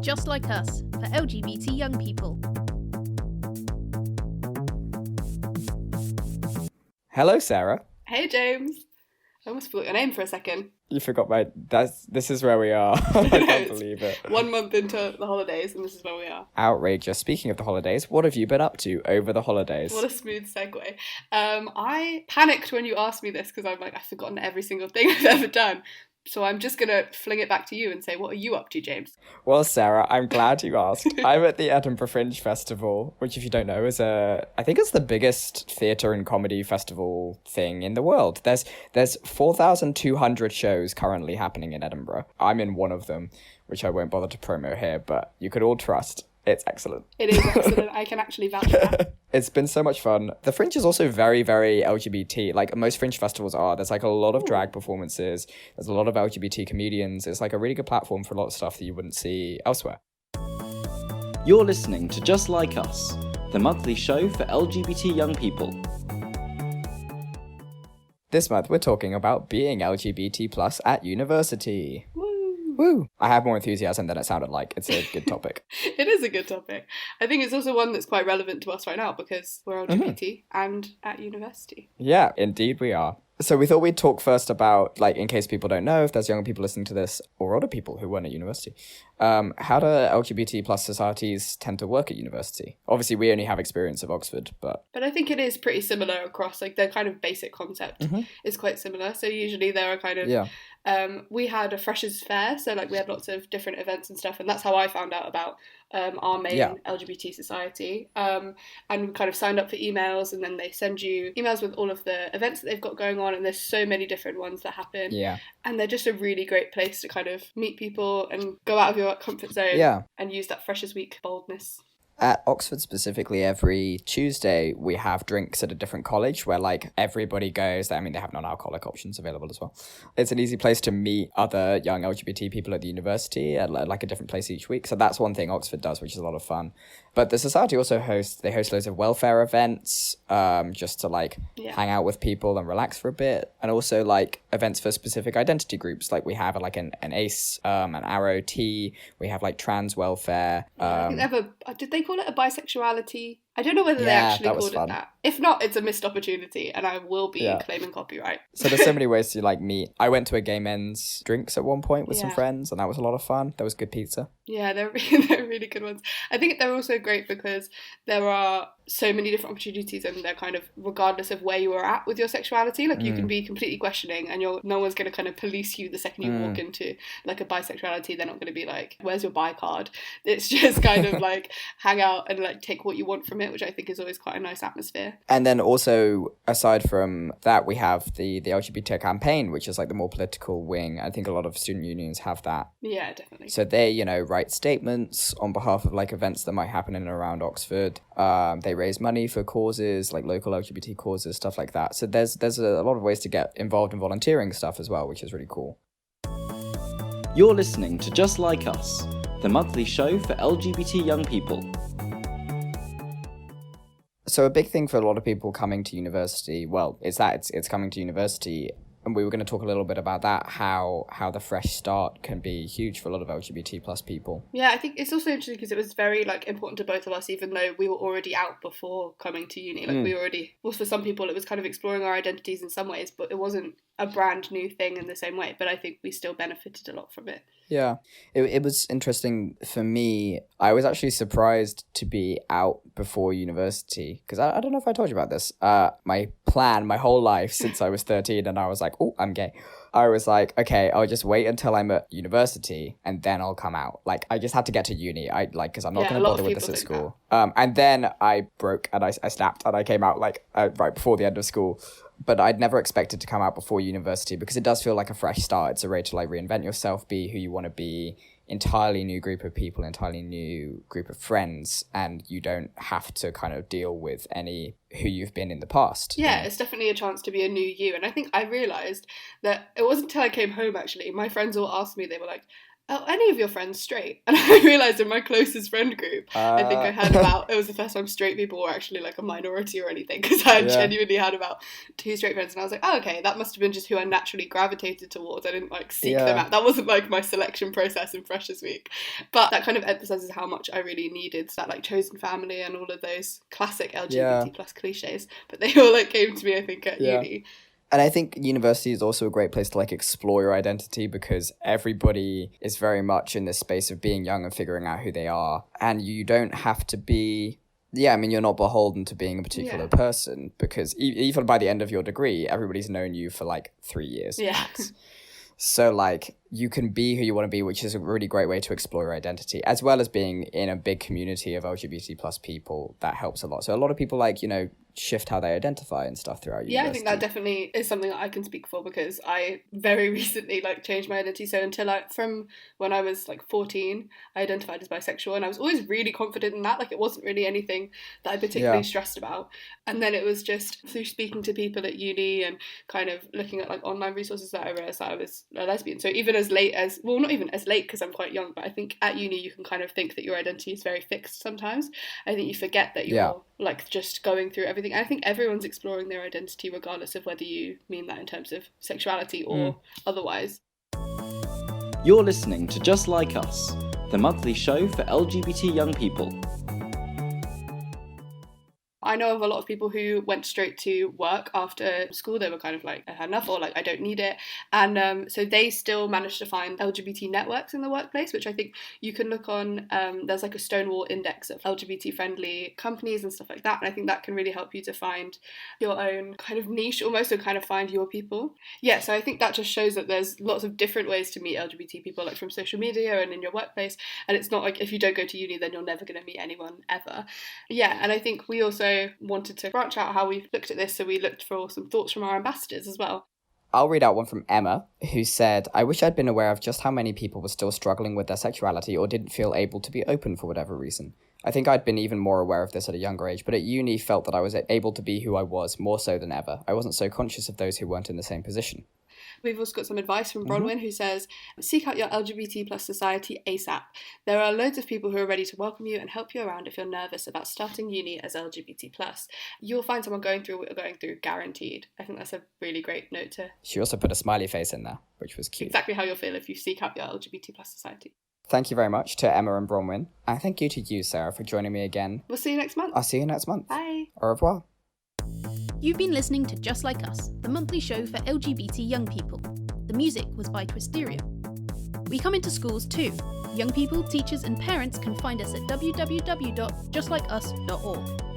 Just Like Us, for LGBT young people. Hello, Sarah. Hey, James. I almost forgot your name for a second. You forgot my... This is where we are. I can't believe it. 1 month into the holidays, and this is where we are. Outrageous. Speaking of the holidays, what have you been up to over the holidays? What a smooth segue. I panicked when you asked me this, because I'm like, I've forgotten every single thing I've ever done. So I'm just going to fling it back to you and say, what are you up to, James? Well, Sarah, I'm glad you asked. I'm at the Edinburgh Fringe Festival, which, if you don't know, is I think it's the biggest theatre and comedy festival thing in the world. There's 4,200 shows currently happening in Edinburgh. I'm in one of them, which I won't bother to promo here, but you could all trust. It's excellent. It is excellent. I can actually vouch for that. It's been so much fun. The Fringe is also very, very LGBT. Like most Fringe festivals are. There's like a lot of drag performances. There's a lot of LGBT comedians. It's like a really good platform for a lot of stuff that you wouldn't see elsewhere. You're listening to Just Like Us, the monthly show for LGBT young people. This month we're talking about being LGBT plus at university. Woo! I have more enthusiasm than it sounded like. It's a good topic. It is a good topic. I think it's also one that's quite relevant to us right now because we're LGBT and at university. Yeah, indeed we are. So we thought we'd talk first about, like, in case people don't know, if there's younger people listening to this, or older people who weren't at university, how do LGBT plus societies tend to work at university? Obviously, we only have experience of Oxford, but... But I think it is pretty similar across, like, their kind of basic concept is quite similar. So usually there are kind of... Yeah. We had a freshers fair, so, like, we had lots of different events and stuff, and that's how I found out about our main LGBT society. And we kind of signed up for emails, and then they send you emails with all of the events that they've got going on, and there's so many different ones that happen. Yeah. And they're just a really great place to kind of meet people and go out of your comfort zone and use that Freshers Week boldness. At Oxford specifically, every Tuesday we have drinks at a different college where, like, everybody goes. I mean, they have non-alcoholic options available as well. It's an easy place to meet other young LGBT people at the university at, like, a different place each week. So that's one thing Oxford does, which is a lot of fun. But the society also host loads of welfare events, just to, like, hang out with people and relax for a bit. And also, like, events for specific identity groups. Like, we have, like, an ACE, an Arrow T. We have, like, trans welfare. I think they have did they call it a bisexuality? I don't know whether they actually called it that. If not, it's a missed opportunity, and I will be claiming copyright. So there's so many ways to, like, meet. I went to a gay men's drinks at one point with some friends, and that was a lot of fun. There was good pizza. Yeah, they're really good ones. I think they're also great because there are so many different opportunities, and they're kind of regardless of where you are at with your sexuality. Like, you can be completely questioning, and no one's going to kind of police you the second you walk into, like, a bisexuality. They're not going to be like, where's your bi card? It's just kind of like hang out and, like, take what you want from it, which I think is always quite a nice atmosphere. And then also, aside from that, we have the LGBT campaign, which is, like, the more political wing. I think a lot of student unions have that. Yeah, definitely. So they, write statements on behalf of, like, events that might happen in and around Oxford. They raise money for causes, like local LGBT causes, stuff like that. So there's a lot of ways to get involved in volunteering stuff as well, which is really cool. You're listening to Just Like Us, the monthly show for LGBT young people. So a big thing for a lot of people coming to university, well, it's coming to university, and we were going to talk a little bit about that, how the fresh start can be huge for a lot of LGBT plus people. Yeah, I think it's also interesting because it was very, like, important to both of us, even though we were already out before coming to uni. Like, we already, well, for some people it was kind of exploring our identities in some ways, but it wasn't a brand new thing in the same way. But I think we still benefited a lot from it. Yeah, it was interesting for me. I was actually surprised to be out before university because I don't know if I told you about this. My plan, my whole life since I was 13 and I was like, oh, I'm gay. I was like, okay, I'll just wait until I'm at university and then I'll come out. Like, I just had to get to uni. Because I'm not going to bother with this at school. And then I broke and I snapped and I came out, like, right before the end of school. But I'd never expected to come out before university because it does feel like a fresh start. It's a way to, like, reinvent yourself, be who you want to be, entirely new group of people, entirely new group of friends, and you don't have to kind of deal with any who you've been in the past. Yeah, it's definitely a chance to be a new you. And I think I realised that it wasn't until I came home, actually. My friends all asked me, they were like, are any of your friends straight? And I realised in my closest friend group, I think I had about, it was the first time straight people were actually like a minority or anything, because I genuinely had about 2 straight friends, and I was like, oh, okay, that must have been just who I naturally gravitated towards. I didn't like seek them out. That wasn't like my selection process in Freshers Week. But that kind of emphasises how much I really needed that like chosen family and all of those classic LGBT plus cliches. But they all like came to me, I think, at uni. And I think university is also a great place to like explore your identity, because everybody is very much in this space of being young and figuring out who they are. And you don't have to be, you're not beholden to being a particular person, because even by the end of your degree, everybody's known you for like 3 years max. So like you can be who you want to be, which is a really great way to explore your identity, as well as being in a big community of LGBT plus people. That helps a lot. So a lot of people like, shift how they identify and stuff throughout university. Yeah, I think that definitely is something that I can speak for, because I very recently like changed my identity. So from when I was like 14, I identified as bisexual, and I was always really confident in that. Like it wasn't really anything that I particularly stressed about. And then it was just through speaking to people at uni and kind of looking at like online resources that I realised that I was a lesbian. So even as late as, well, not even as late because I'm quite young, but I think at uni you can kind of think that your identity is very fixed sometimes. I think you forget that you're like just going through everything. I think everyone's exploring their identity regardless of whether you mean that in terms of sexuality or otherwise. You're listening to Just Like Us, the monthly show for LGBT young people. I know of a lot of people who went straight to work after school. They were kind of like, I had enough, or like, I don't need it. And so they still managed to find LGBT networks in the workplace, which I think you can look on. There's like a Stonewall index of LGBT friendly companies and stuff like that. And I think that can really help you to find your own kind of niche almost, or kind of find your people. Yeah, so I think that just shows that there's lots of different ways to meet LGBT people, like from social media and in your workplace. And it's not like if you don't go to uni, then you're never going to meet anyone ever. Yeah, and I think we also wanted to branch out how we looked at this, so we looked for some thoughts from our ambassadors as well. I'll read out one from Emma, who said, I wish I'd been aware of just how many people were still struggling with their sexuality or didn't feel able to be open for whatever reason. I think I'd been even more aware of this at a younger age, but at uni felt that I was able to be who I was more so than ever. I wasn't so conscious of those who weren't in the same position. We've also got some advice from Bronwyn, who says, seek out your LGBT plus society ASAP. There are loads of people who are ready to welcome you and help you around if you're nervous about starting uni as LGBT plus. You'll find someone going through what you're going through, guaranteed. I think that's a really great note to... She also put a smiley face in there, which was cute. Exactly how you'll feel if you seek out your LGBT plus society. Thank you very much to Emma and Bronwyn. And thank you to you, Sarah, for joining me again. We'll see you next month. I'll see you next month. Bye. Au revoir. You've been listening to Just Like Us, the monthly show for LGBT young people. The music was by Twisterium. We come into schools too. Young people, teachers and parents can find us at www.justlikeus.org.